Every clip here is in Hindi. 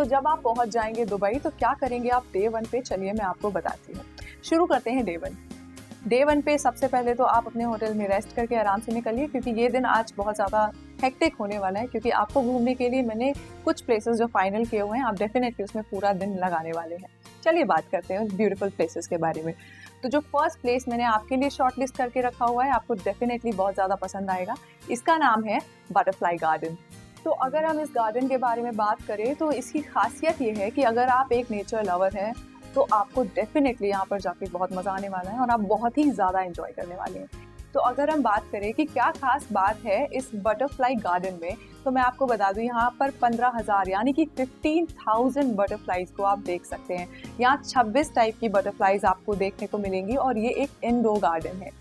तो जब आप पहुंच जाएंगे दुबई तो क्या करेंगे आप डे 1 पे, चलिए मैं आपको बताती हूँ। शुरू करते हैं डे 1। डे 1 पे सबसे पहले तो आप अपने होटल में रेस्ट करके आराम से निकलिए, क्योंकि ये दिन आज बहुत ज़्यादा हेक्टिक होने वाला है, क्योंकि आपको घूमने के लिए मैंने कुछ प्लेसेस जो फाइनल किए हुए हैं, आप डेफिनेटली उसमें पूरा दिन लगाने वाले हैं। चलिए बात करते हैं ब्यूटीफुल प्लेसेस के बारे में। तो जो फर्स्ट प्लेस मैंने आपके लिए शॉर्ट लिस्ट करके रखा हुआ है, आपको डेफिनेटली बहुत ज़्यादा पसंद आएगा। इसका नाम है बटरफ्लाई गार्डन। तो अगर हम इस गार्डन के बारे में बात करें तो इसकी खासियत ये है कि अगर आप एक नेचर लवर हैं तो आपको डेफिनेटली यहाँ पर जाके बहुत मज़ा आने वाला है और आप बहुत ही ज़्यादा एंजॉय करने वाले हैं। तो अगर हम बात करें कि क्या खास बात है इस बटरफ्लाई गार्डन में, तो मैं आपको बता दूं यहाँ पर 15,000 यानी कि 15,000 बटरफ्लाईज को आप देख सकते हैं। यहाँ 26 टाइप की बटरफ्लाईज आपको देखने को मिलेंगी और ये एक इंडोर गार्डन है।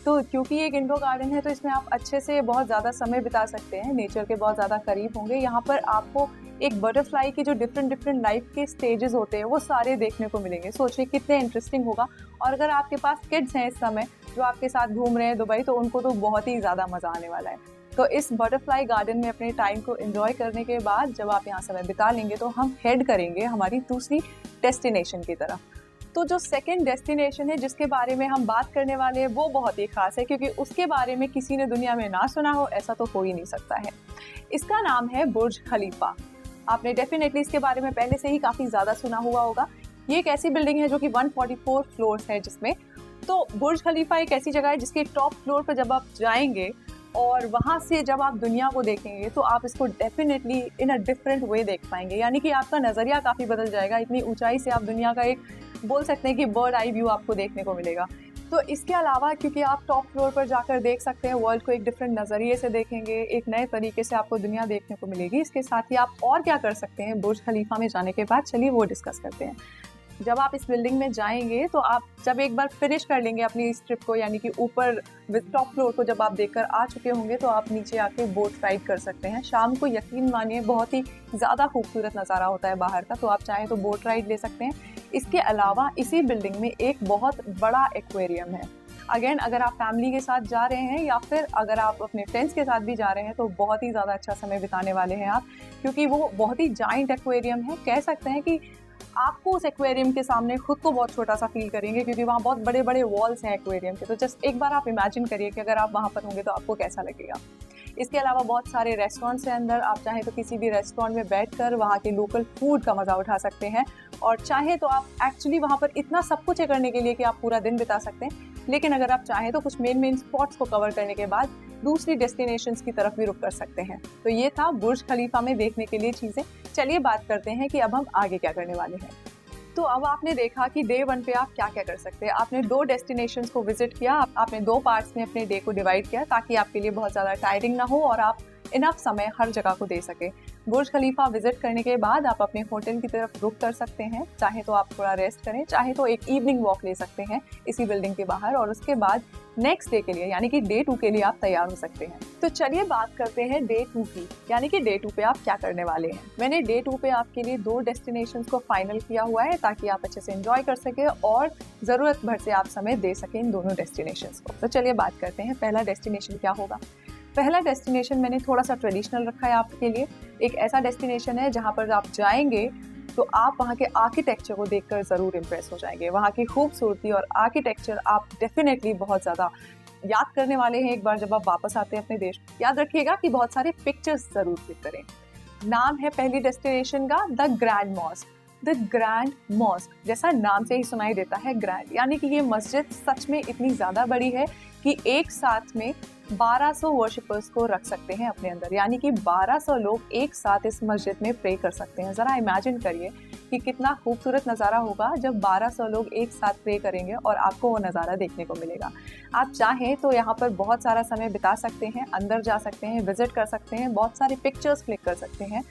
तो क्योंकि एक इंडोर गार्डन है तो इसमें आप अच्छे से बहुत ज़्यादा समय बिता सकते हैं, नेचर के बहुत ज़्यादा करीब होंगे। यहाँ पर आपको एक बटरफ्लाई के जो डिफरेंट लाइफ के स्टेजेस होते हैं वो सारे देखने को मिलेंगे। सोचिए कितने इंटरेस्टिंग होगा। और अगर आपके पास किड्स हैं इस समय जो आपके साथ घूम रहे हैं दुबई, तो उनको तो बहुत ही ज़्यादा मज़ा आने वाला है। तो इस बटरफ्लाई गार्डन में अपने टाइम को एंजॉय करने के बाद जब आप यहाँ समय बिता लेंगे तो हम हेड करेंगे हमारी दूसरी डेस्टिनेशन की तरफ। तो जो सेकंड डेस्टिनेशन है जिसके बारे में हम बात करने वाले हैं वो बहुत ही खास है, क्योंकि उसके बारे में किसी ने दुनिया में ना सुना हो ऐसा तो हो ही नहीं सकता है। इसका नाम है बुर्ज खलीफा। आपने डेफिनेटली इसके बारे में पहले से ही काफ़ी ज़्यादा सुना हुआ होगा। ये एक ऐसी बिल्डिंग है जो कि 144 फ्लोर्स है जिसमें। तो बुर्ज खलीफा एक ऐसी जगह है जिसके टॉप फ्लोर पर जब आप जाएंगे और वहाँ से जब आप दुनिया को देखेंगे तो आप इसको definitely in a different way देख पाएंगे, यानी कि आपका नज़रिया काफ़ी बदल जाएगा। इतनी ऊंचाई से आप दुनिया का एक बोल सकते हैं कि बर्ड आई व्यू आपको देखने को मिलेगा। तो इसके अलावा क्योंकि आप टॉप फ्लोर पर जाकर देख सकते हैं, वर्ल्ड को एक डिफरेंट नज़रिए से देखेंगे, एक नए तरीके से आपको दुनिया देखने को मिलेगी। इसके साथ ही आप और क्या कर सकते हैं बुर्ज खलीफा में जाने के बाद, चलिए वो डिस्कस करते हैं। जब आप इस बिल्डिंग में जाएंगे तो आप जब एक बार फिनिश कर लेंगे अपनी इस ट्रिप को, यानी कि ऊपर टॉप फ्लोर को जब आप देखकर आ चुके होंगे तो आप नीचे आके बोट राइड कर सकते हैं। शाम को यकीन मानिए बहुत ही ज़्यादा खूबसूरत नज़ारा होता है बाहर का, तो आप चाहें तो बोट राइड ले सकते हैं। इसके अलावा इसी बिल्डिंग में एक बहुत बड़ा एक्वेरियम है। अगेन अगर आप फैमिली के साथ जा रहे हैं या फिर अगर आप अपने फ्रेंड्स के साथ भी जा रहे हैं तो बहुत ही ज़्यादा अच्छा समय बिताने वाले हैं आप, क्योंकि वो बहुत ही जाइंट एक्वेरियम है। कह सकते हैं कि आपको उस एक्वेरियम के सामने खुद को बहुत छोटा सा फील करेंगे, क्योंकि वहाँ बहुत बड़े बड़े वॉल्स हैं एक्वेरियम के। तो जस्ट एक बार आप इमेजिन करिए कि अगर आप वहाँ पर होंगे तो आपको कैसा लगेगा। इसके अलावा बहुत सारे रेस्टोरेंट्स हैं अंदर। आप चाहें तो किसी भी रेस्टोरेंट में बैठकर वहाँ के लोकल फूड का मज़ा उठा सकते हैं, और चाहे तो आप एक्चुअली वहाँ पर इतना सब कुछ है करने के लिए कि आप पूरा दिन बिता सकते हैं। लेकिन अगर आप चाहें तो कुछ मेन स्पॉट्स को कवर करने के बाद दूसरी डेस्टिनेशंस की तरफ भी रुक कर सकते हैं। तो ये था बुर्ज खलीफा में देखने के लिए चीज़ें। चलिए बात करते हैं कि अब हम आगे क्या करने वाले हैं। तो अब आपने देखा कि डे 1 पे आप क्या क्या कर सकते हैं। आपने 2 डेस्टिनेशंस को विजिट किया, आपने 2 पार्ट्स में अपने डे को डिवाइड किया ताकि आपके लिए बहुत ज़्यादा टायरिंग ना हो और आप इनफ समय हर जगह को दे सके। बुर्ज खलीफा विजिट करने के बाद आप अपने होटल की तरफ रुक कर सकते हैं। चाहे तो आप थोड़ा रेस्ट करें, चाहे तो एक इवनिंग वॉक ले सकते हैं इसी बिल्डिंग के बाहर, और उसके बाद नेक्स्ट डे के लिए यानी कि डे 2 के लिए आप तैयार हो सकते हैं। तो चलिए बात करते हैं डे 2 की, यानी कि डे 2 पे आप क्या करने वाले हैं। मैंने डे 2 पे आपके लिए 2 डेस्टिनेशंस को फाइनल किया हुआ है ताकि आप अच्छे से एंजॉय कर सके और ज़रूरत भर से आप समय दे सकें इन दोनों डेस्टिनेशंस को। तो चलिए बात करते हैं पहला डेस्टिनेशन क्या होगा। पहला डेस्टिनेशन मैंने थोड़ा सा ट्रेडिशनल रखा है आपके लिए। एक ऐसा डेस्टिनेशन है जहाँ पर आप जाएंगे तो आप वहाँ के आर्किटेक्चर को देखकर ज़रूर इम्प्रेस हो जाएंगे। वहाँ की खूबसूरती और आर्किटेक्चर आप डेफिनेटली बहुत ज़्यादा याद करने वाले हैं एक बार जब आप वापस आते हैं अपने देश। याद रखिएगा कि बहुत सारे पिक्चर्स ज़रूर क्लिक करें। नाम है पहली डेस्टिनेशन का the grand mask. The grand mask जैसा नाम से ही सुनाई देता है ग्रैंड, यानी कि ये मस्जिद सच में इतनी ज़्यादा बड़ी है कि एक साथ में 1200 वर्शिपर्स को रख सकते हैं अपने अंदर, यानी कि 1200 लोग एक साथ इस मस्जिद में प्रे कर सकते हैं। ज़रा इमेजिन करिए कि कितना खूबसूरत नज़ारा होगा जब 1200 लोग एक साथ प्रे करेंगे और आपको वो नज़ारा देखने को मिलेगा। आप चाहें तो यहाँ पर बहुत सारा समय बिता सकते हैं, अंदर जा सकते हैं, विजिट कर सकते हैं, बहुत सारे पिक्चर्स क्लिक कर सकते हैं।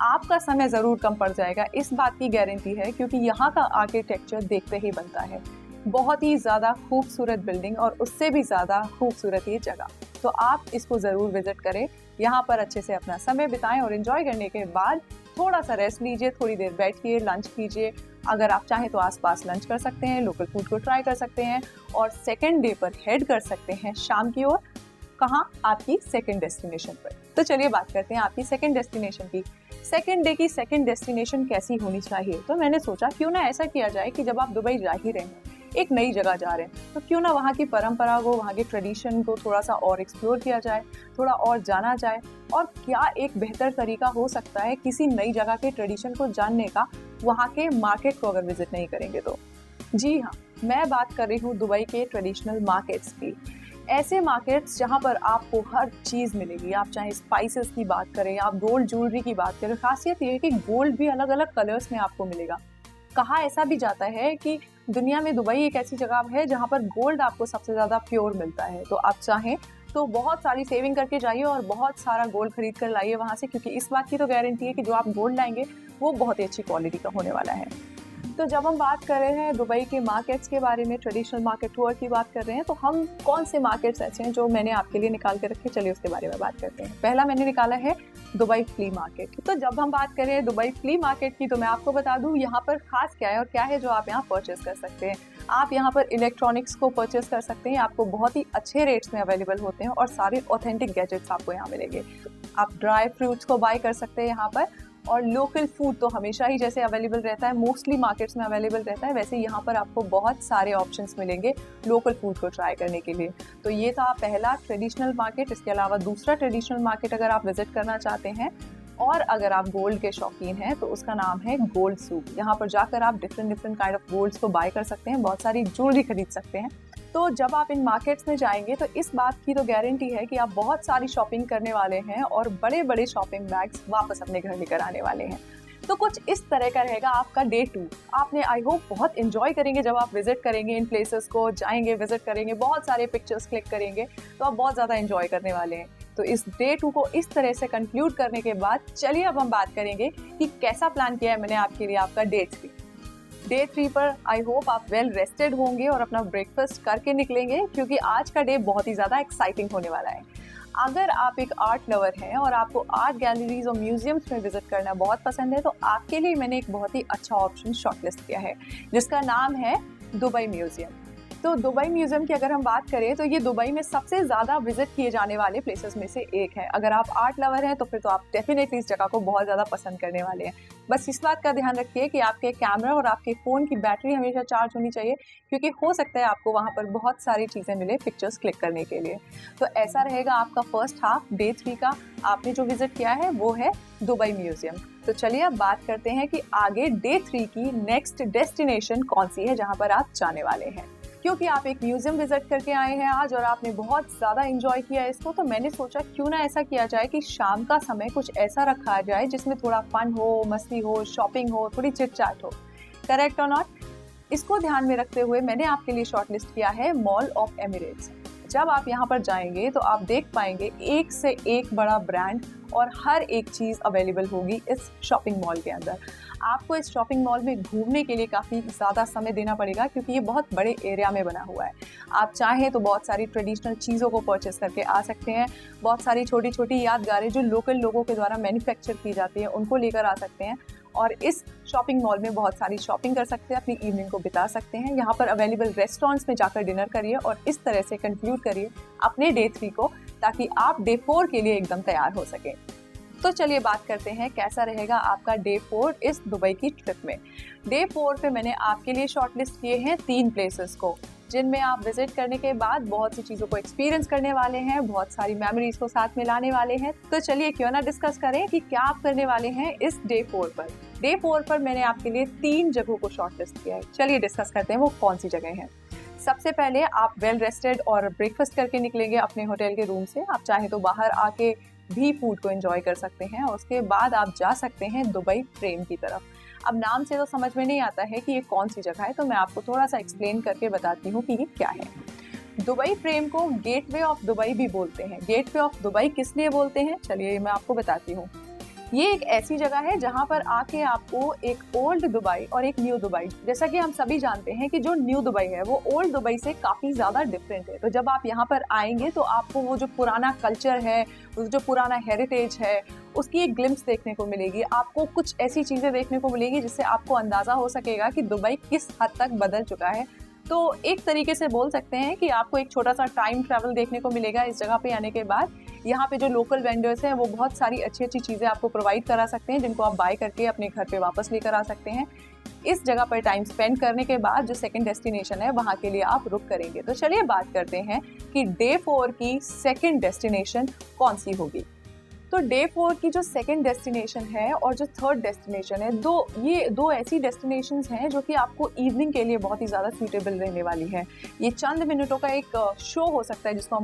आपका समय ज़रूर कम पड़ जाएगा, इस बात की गारंटी है, क्योंकि यहाँ का आर्किटेक्चर देखते ही बनता है। बहुत ही ज़्यादा खूबसूरत बिल्डिंग और उससे भी ज़्यादा खूबसूरत ये जगह। तो आप इसको ज़रूर विजिट करें, यहाँ पर अच्छे से अपना समय बिताएं और एंजॉय करने के बाद थोड़ा सा रेस्ट लीजिए, थोड़ी देर बैठिए, लंच कीजिए। अगर आप चाहें तो आसपास लंच कर सकते हैं, लोकल फूड को ट्राई कर सकते हैं और सेकेंड डे पर हेड कर सकते हैं शाम की ओर। कहाँ? आपकी सेकेंड डेस्टिनेशन पर। तो चलिए बात करते हैं आपकी सेकेंड डेस्टिनेशन की। सेकंड डे की सेकंड डेस्टिनेशन कैसी होनी चाहिए, तो मैंने सोचा क्यों ना ऐसा किया जाए कि जब आप दुबई जा ही रहे हैं, एक नई जगह जा रहे हैं, तो क्यों ना वहाँ की परंपरा को, वहाँ के ट्रेडिशन को थोड़ा सा और एक्सप्लोर किया जाए, थोड़ा और जाना जाए। और क्या एक बेहतर तरीका हो सकता है किसी नई जगह के ट्रेडिशन को जानने का, वहाँ के मार्केट को अगर विजिट नहीं करेंगे तो। जी हाँ, मैं बात कर रही हूँ दुबई के ट्रेडिशनल मार्केट्स की। ऐसे मार्केट्स जहाँ पर आपको हर चीज़ मिलेगी। आप चाहे स्पाइसेस की बात करें, आप गोल्ड ज्वेलरी की बात करें। खासियत ये है कि गोल्ड भी अलग अलग कलर्स में आपको मिलेगा। कहा ऐसा भी जाता है कि दुनिया में दुबई एक ऐसी जगह है जहाँ पर गोल्ड आपको सबसे ज़्यादा प्योर मिलता है। तो आप चाहें तो बहुत सारी सेविंग करके जाइए और बहुत सारा गोल्ड खरीद कर लाइए वहाँ से, क्योंकि इस बात की तो गारंटी है कि जो आप गोल्ड लाएंगे वो बहुत ही अच्छी क्वालिटी का होने वाला है। तो जब हम बात कर रहे हैं दुबई के मार्केट्स के बारे में, ट्रेडिशनल मार्केट टूर की बात कर रहे हैं, तो हम कौन से मार्केट्स ऐसे हैं जो मैंने आपके लिए निकाल के रखे, चलिए उसके बारे में बात करते हैं। पहला मैंने निकाला है दुबई फ्ली मार्केट। तो जब हम बात करें दुबई फ्ली मार्केट की, तो मैं आपको बता दूं यहाँ पर खास क्या है और क्या है जो आप यहाँ परचेस कर सकते हैं। आप यहाँ पर इलेक्ट्रॉनिक्स को परचेस कर सकते हैं, आपको बहुत ही अच्छे रेट्स में अवेलेबल होते हैं और सारे ऑथेंटिक गैजेट्स आपको यहाँ मिलेंगे। आप ड्राई फ्रूट्स को बाय कर सकते हैं यहाँ पर, और लोकल फूड तो हमेशा ही जैसे अवेलेबल रहता है, मोस्टली मार्केट्स में अवेलेबल रहता है, वैसे यहाँ पर आपको बहुत सारे ऑप्शंस मिलेंगे लोकल फूड को ट्राई करने के लिए। तो ये था पहला ट्रेडिशनल मार्केट। इसके अलावा दूसरा ट्रेडिशनल मार्केट अगर आप विजिट करना चाहते हैं और अगर आप गोल्ड के शौकीन हैं, तो उसका नाम है गोल्ड सूक। यहाँ पर जाकर आप डिफरेंट काइंड ऑफ गोल्ड्स को बाय कर सकते हैं, बहुत सारी ज्वेलरी खरीद सकते हैं। तो जब आप इन मार्केट्स में जाएंगे तो इस बात की तो गारंटी है कि आप बहुत सारी शॉपिंग करने वाले हैं और बड़े बड़े शॉपिंग बैग्स वापस अपने घर लेकर आने वाले हैं। तो कुछ इस तरह का रहेगा आपका डे 2। आपने आई होप बहुत एंजॉय करेंगे जब आप विजिट करेंगे, इन प्लेसेस को जाएंगे, विजिट करेंगे, बहुत सारे पिक्चर्स क्लिक करेंगे, तो आप बहुत ज़्यादा एंजॉय करने वाले हैं। तो इस डे 2 को इस तरह से कंक्लूड करने के बाद चलिए अब हम बात करेंगे कि कैसा प्लान किया है मैंने आपके लिए आपका डे 3। डे 3 पर आई होप आप वेल रेस्टेड होंगे और अपना ब्रेकफास्ट करके निकलेंगे, क्योंकि आज का डे बहुत ही ज़्यादा एक्साइटिंग होने वाला है। अगर आप एक आर्ट लवर हैं और आपको आर्ट गैलरीज और म्यूजियम्स में विजिट करना बहुत पसंद है, तो आपके लिए मैंने एक बहुत ही अच्छा ऑप्शन शॉर्टलिस्ट किया है, जिसका नाम है दुबई म्यूजियम। तो दुबई म्यूजियम की अगर हम बात करें तो ये दुबई में सबसे ज़्यादा विजिट किए जाने वाले प्लेसेस में से एक है। अगर आप आर्ट लवर हैं तो फिर तो आप डेफिनेटली इस जगह को बहुत ज़्यादा पसंद करने वाले हैं। बस इस बात का ध्यान रखिए कि आपके कैमरा और आपके फ़ोन की बैटरी हमेशा चार्ज होनी चाहिए, क्योंकि हो सकता है आपको वहाँ पर बहुत सारी चीज़ें मिले पिक्चर्स क्लिक करने के लिए। तो ऐसा रहेगा आपका फर्स्ट हाफ डे 3 का। आपने जो विजिट किया है वो है दुबई म्यूजियम। तो चलिए अब बात करते हैं कि आगे डे 3 की नेक्स्ट डेस्टिनेशन कौन सी है जहाँ पर आप जाने वाले हैं। क्योंकि आप एक म्यूजियम विजिट करके आए हैं आज और आपने बहुत ज़्यादा एंजॉय किया है इसको, तो मैंने सोचा क्यों ना ऐसा किया जाए कि शाम का समय कुछ ऐसा रखा जाए जिसमें थोड़ा फन हो, मस्ती हो, शॉपिंग हो, थोड़ी चिट चैट हो। करेक्ट और नॉट? इसको ध्यान में रखते हुए मैंने आपके लिए शॉर्टलिस्ट किया है मॉल ऑफ एमिरेट्स। जब आप यहाँ पर जाएंगे तो आप देख पाएंगे एक से एक बड़ा ब्रांड और हर एक चीज़ अवेलेबल होगी इस शॉपिंग मॉल के अंदर। आपको इस शॉपिंग मॉल में घूमने के लिए काफ़ी ज़्यादा समय देना पड़ेगा, क्योंकि ये बहुत बड़े एरिया में बना हुआ है। आप चाहें तो बहुत सारी ट्रेडिशनल चीज़ों को परचेस करके आ सकते हैं, बहुत सारी छोटी छोटी यादगारें जो लोकल लोगों के द्वारा मैन्युफैक्चर की जाती है उनको लेकर आ सकते हैं, और इस शॉपिंग मॉल में बहुत सारी शॉपिंग कर सकते हैं, अपनी इवनिंग को बिता सकते हैं। यहाँ पर अवेलेबल रेस्टोरेंट्स में जाकर डिनर करिए और इस तरह से कंक्लूड करिए अपने डे 3 को, ताकि आप डे 4 के लिए एकदम तैयार हो सकें। तो चलिए बात करते हैं कैसा रहेगा आपका डे 4 इस दुबई की ट्रिप में। डे 4 पे मैंने आपके लिए शॉर्टलिस्ट किए हैं 3 प्लेसेस को, जिनमें आप विजिट करने के बाद बहुत सी चीज़ों को एक्सपीरियंस करने वाले हैं, बहुत सारी मेमोरीज को साथ में लाने वाले हैं। तो चलिए क्यों ना डिस्कस करें कि क्या आप करने वाले हैं इस डे 4 पर। डे 4 पर मैंने आपके लिए 3 जगहों को शॉर्टलिस्ट किया है। चलिए डिस्कस करते हैं वो कौन सी जगह हैं। सबसे पहले आप वेल रेस्टेड और ब्रेकफास्ट करके निकलेंगे अपने होटल के रूम से। आप चाहें तो बाहर आके भी फूड को एंजॉय कर सकते हैं, और उसके बाद आप जा सकते हैं दुबई फ्रेम की तरफ। अब नाम से तो समझ में नहीं आता है कि ये कौन सी जगह है, तो मैं आपको थोड़ा सा एक्सप्लेन करके बताती हूँ कि ये क्या है। दुबई फ्रेम को गेटवे ऑफ दुबई भी बोलते हैं। गेटवे ऑफ दुबई किस लिए बोलते हैं, चलिए मैं आपको बताती हूँ। ये एक ऐसी जगह है जहाँ पर आके आपको एक ओल्ड दुबई और एक न्यू दुबई, जैसा कि हम सभी जानते हैं कि जो न्यू दुबई है वो ओल्ड दुबई से काफ़ी ज़्यादा डिफरेंट है। तो जब आप यहाँ पर आएंगे तो आपको वो जो पुराना कल्चर है, वो जो पुराना हेरिटेज है, उसकी एक ग्लिम्स देखने को मिलेगी। आपको कुछ ऐसी चीज़ें देखने को मिलेगी जिससे आपको अंदाज़ा हो सकेगा कि दुबई किस हद तक बदल चुका है। तो एक तरीके से बोल सकते हैं कि आपको एक छोटा सा टाइम ट्रैवल देखने को मिलेगा इस जगह पे आने के बाद। यहाँ पे जो लोकल वेंडर्स हैं वो बहुत सारी अच्छी अच्छी चीज़ें आपको प्रोवाइड करा सकते हैं, जिनको आप बाय करके अपने घर पे वापस लेकर आ सकते हैं। इस जगह पर टाइम स्पेंड करने के बाद जो सेकंड डेस्टिनेशन है वहाँ के लिए आप रुक करेंगे। तो चलिए बात करते हैं कि डे 4 की सेकंड डेस्टिनेशन कौन सी होगी। तो डे 4 की जो सेकंड डेस्टिनेशन है और जो थर्ड डेस्टिनेशन है, ये दो ऐसी डेस्टिनेशंस हैं जो कि आपको इवनिंग के लिए बहुत ही ज़्यादा सूटेबल रहने वाली है। ये चंद मिनटों का एक शो हो सकता है जिसको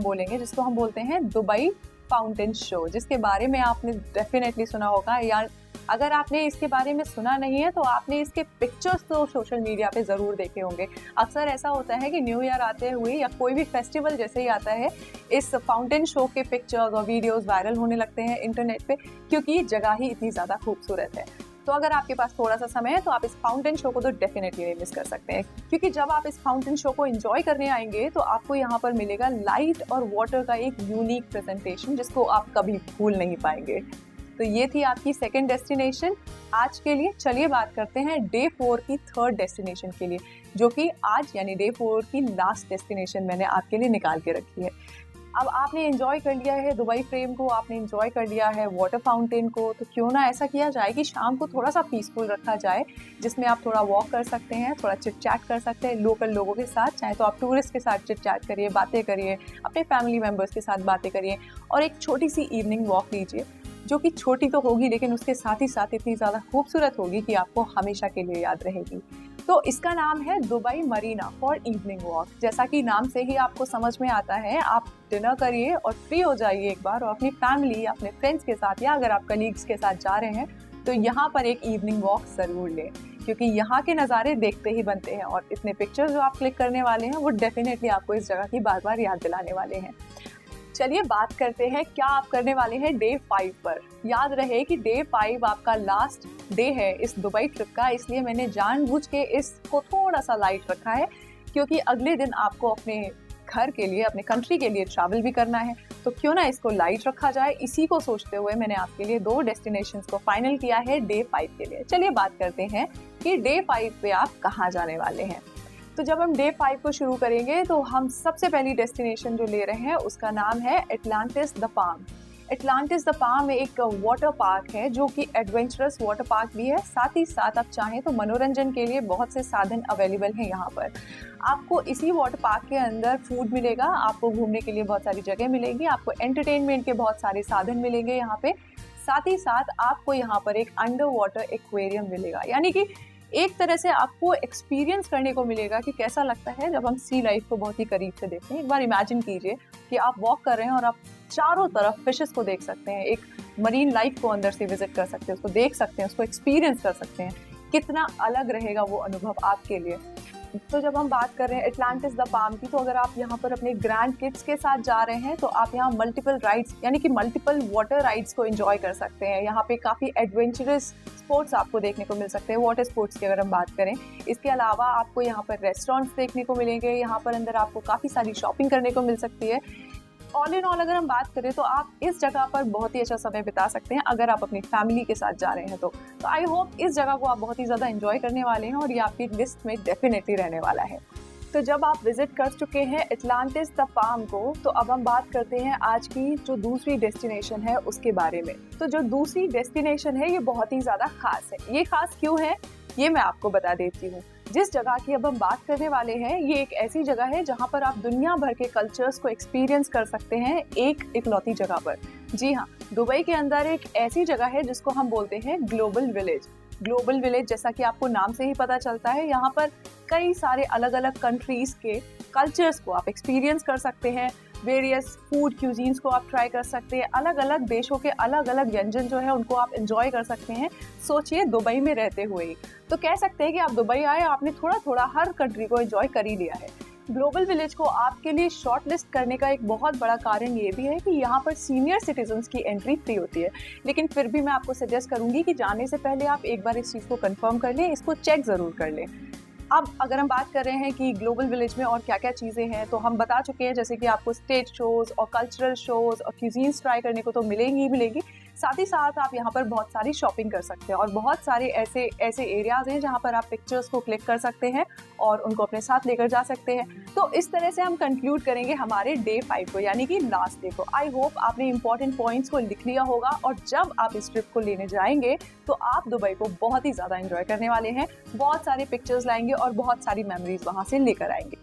हम बोलते हैं दुबई फाउंटेन शो, जिसके बारे में आपने डेफिनेटली सुना होगा, या अगर आपने इसके बारे में सुना नहीं है तो आपने इसके पिक्चर्स तो सोशल मीडिया पे ज़रूर देखे होंगे। अक्सर ऐसा होता है कि न्यू ईयर आते हुए या कोई भी फेस्टिवल जैसे ही आता है, इस फाउंटेन शो के पिक्चर्स और वीडियोस वायरल होने लगते हैं इंटरनेट पे, क्योंकि जगह ही इतनी ज़्यादा खूबसूरत है। तो अगर आपके पास थोड़ा सा समय है तो आप इस फाउंटेन शो को तो डेफिनेटली नहीं मिस कर सकते हैं, क्योंकि जब आप इस फाउंटेन शो को एंजॉय करने आएंगे तो आपको यहाँ पर मिलेगा लाइट और वाटर का एक यूनिक प्रेजेंटेशन, जिसको आप कभी भूल नहीं पाएंगे। तो ये थी आपकी सेकंड डेस्टिनेशन आज के लिए। चलिए बात करते हैं डे 4 की थर्ड डेस्टिनेशन के लिए, जो कि आज यानी डे 4 की लास्ट डेस्टिनेशन मैंने आपके लिए निकाल के रखी है। अब आपने एंजॉय कर लिया है दुबई फ्रेम को, आपने एंजॉय कर लिया है वाटर फाउंटेन को, तो क्यों ना ऐसा किया जाए कि शाम को थोड़ा सा पीसफुल रखा जाए, जिसमें आप थोड़ा वॉक कर सकते हैं, थोड़ा चिट चैट कर सकते हैं लोकल लोगों के साथ। चाहे तो आप टूरिस्ट के साथ चिट चैट करिए, बातें करिए, अपने फैमिली मेम्बर्स के साथ बातें करिए, और एक छोटी सी इवनिंग वॉक लीजिए, जो कि छोटी तो होगी लेकिन उसके साथ ही साथ इतनी ज़्यादा खूबसूरत होगी कि आपको हमेशा के लिए याद रहेगी। तो इसका नाम है Dubai Marina for evening walk. जैसा कि नाम से ही आपको समझ में आता है, आप डिनर करिए और फ्री हो जाइए एक बार, और अपनी फैमिली, अपने फ्रेंड्स के साथ या अगर आप कलीग्स के साथ जा रहे हैं तो यहाँ पर एक इवनिंग वॉक ज़रूर लें, क्योंकि यहाँ के नज़ारे देखते ही बनते हैं, और इतने पिक्चर्स जो आप क्लिक करने वाले हैं वो डेफिनेटली आपको इस जगह की बार बार याद दिलाने वाले हैं। चलिए बात करते हैं क्या आप करने वाले हैं डे 5 पर। याद रहे कि डे 5 आपका लास्ट डे है इस दुबई ट्रिप का, इसलिए मैंने जानबूझ के इसको थोड़ा सा लाइट रखा है, क्योंकि अगले दिन आपको अपने घर के लिए, अपने कंट्री के लिए ट्रैवल भी करना है, तो क्यों ना इसको लाइट रखा जाए। इसी को सोचते हुए मैंने आपके लिए 2 डेस्टिनेशंस को फाइनल किया है डे 5 के लिए। चलिए बात करते हैं कि डे 5 पे आप कहाँ जाने वाले हैं। तो जब हम डे 5 को शुरू करेंगे तो हम सबसे पहली डेस्टिनेशन जो ले रहे हैं उसका नाम है Atlantis the palm. Atlantis the palm एक वाटर पार्क है, जो कि एडवेंचरस वाटर पार्क भी है। साथ ही साथ आप चाहें तो मनोरंजन के लिए बहुत से साधन अवेलेबल हैं यहाँ पर। आपको इसी वाटर पार्क के अंदर फूड मिलेगा, आपको घूमने के लिए बहुत सारी जगह मिलेगी, आपको एंटरटेनमेंट के बहुत सारे साधन मिलेंगे यहाँ पे। साथ ही साथ आपको यहाँ पर एक अंडर वाटर एक्वेरियम मिलेगा, यानी कि एक तरह से आपको एक्सपीरियंस करने को मिलेगा कि कैसा लगता है जब हम सी लाइफ को बहुत ही करीब से देखते हैं। एक बार इमेजिन कीजिए कि आप वॉक कर रहे हैं और आप चारों तरफ फिशेस को देख सकते हैं, एक मरीन लाइफ को अंदर से विजिट कर सकते हैं, उसको देख सकते हैं, उसको एक्सपीरियंस कर सकते हैं। कितना अलग रहेगा वो अनुभव आपके लिए। तो जब हम बात कर रहे हैं एटलांटिस द पाम की, तो अगर आप यहाँ पर अपने ग्रैंड किड्स के साथ जा रहे हैं तो आप यहाँ मल्टीपल राइड्स यानी कि मल्टीपल वाटर राइड्स को एंजॉय कर सकते हैं। यहाँ पे काफ़ी एडवेंचरस स्पोर्ट्स आपको देखने को मिल सकते हैं, वाटर स्पोर्ट्स की अगर हम बात करें। इसके अलावा आपको यहाँ पर रेस्टोरेंट्स देखने को मिलेंगे, यहाँ पर अंदर आपको काफ़ी सारी शॉपिंग करने को मिल सकती है। ऑल इन ऑल अगर हम बात करें तो आप इस जगह पर बहुत ही अच्छा समय बिता सकते हैं अगर आप अपनी फैमिली के साथ जा रहे हैं तो आई होप इस जगह को आप बहुत ही ज़्यादा एंजॉय करने वाले हैं और ये आपकी लिस्ट में डेफिनेटली रहने वाला है। तो जब आप विजिट कर चुके हैं एटलांटिस द पाम को, तो अब हम बात करते हैं आज की जो दूसरी डेस्टिनेशन है उसके बारे में। तो जो दूसरी डेस्टिनेशन है ये बहुत ही ज़्यादा खास है। ये खास क्यों है ये मैं आपको बता देती हूँ। जिस जगह की अब हम बात करने वाले हैं ये एक ऐसी जगह है जहाँ पर आप दुनिया भर के कल्चर्स को एक्सपीरियंस कर सकते हैं एक इकलौती जगह पर। जी हाँ, दुबई के अंदर एक ऐसी जगह है जिसको हम बोलते हैं ग्लोबल विलेज। ग्लोबल विलेज जैसा कि आपको नाम से ही पता चलता है, यहाँ पर कई सारे अलग अलग कंट्रीज के कल्चर्स को आप एक्सपीरियंस कर सकते हैं, वेरियस फूड क्यूजीन्स को आप ट्राई कर सकते हैं, अलग अलग देशों के अलग अलग व्यंजन जो है उनको आप एंजॉय कर सकते हैं। सोचिए दुबई में रहते हुए ही, तो कह सकते हैं कि आप दुबई आए, आपने थोड़ा थोड़ा हर कंट्री को एंजॉय कर ही लिया है। ग्लोबल विलेज को आपके लिए शॉर्ट लिस्ट करने का एक बहुत बड़ा कारण ये भी है कि यहाँ पर सीनियर सिटीजन्स की एंट्री फ्री होती है, लेकिन फिर भी मैं आपको सजेस्ट करूँगी कि जाने से पहले आप एक बार इस चीज़ को कंफर्म कर लें, इसको चेक ज़रूर कर लें। अब अगर हम बात कर रहे हैं कि ग्लोबल विलेज में और क्या क्या चीज़ें हैं, तो हम बता चुके हैं जैसे कि आपको स्टेज शोज़ और कल्चरल शोज़ और क्यूजीन्स ट्राई करने को तो मिलेंगी ही मिलेंगी, साथ ही साथ आप यहाँ पर बहुत सारी शॉपिंग कर सकते हैं और बहुत सारे ऐसे ऐसे एरियाज हैं जहाँ पर आप पिक्चर्स को क्लिक कर सकते हैं और उनको अपने साथ लेकर जा सकते हैं। तो इस तरह से हम कंक्लूड करेंगे हमारे डे 5 को, यानी कि लास्ट डे को। आई होप आपने इंपॉर्टेंट पॉइंट्स को लिख लिया होगा और जब आप इस ट्रिप को लेने जाएंगे तो आप दुबई को बहुत ही ज़्यादा एंजॉय करने वाले हैं, बहुत सारे पिक्चर्स लाएंगे और बहुत सारी मेमोरीज वहाँ से लेकर आएंगे।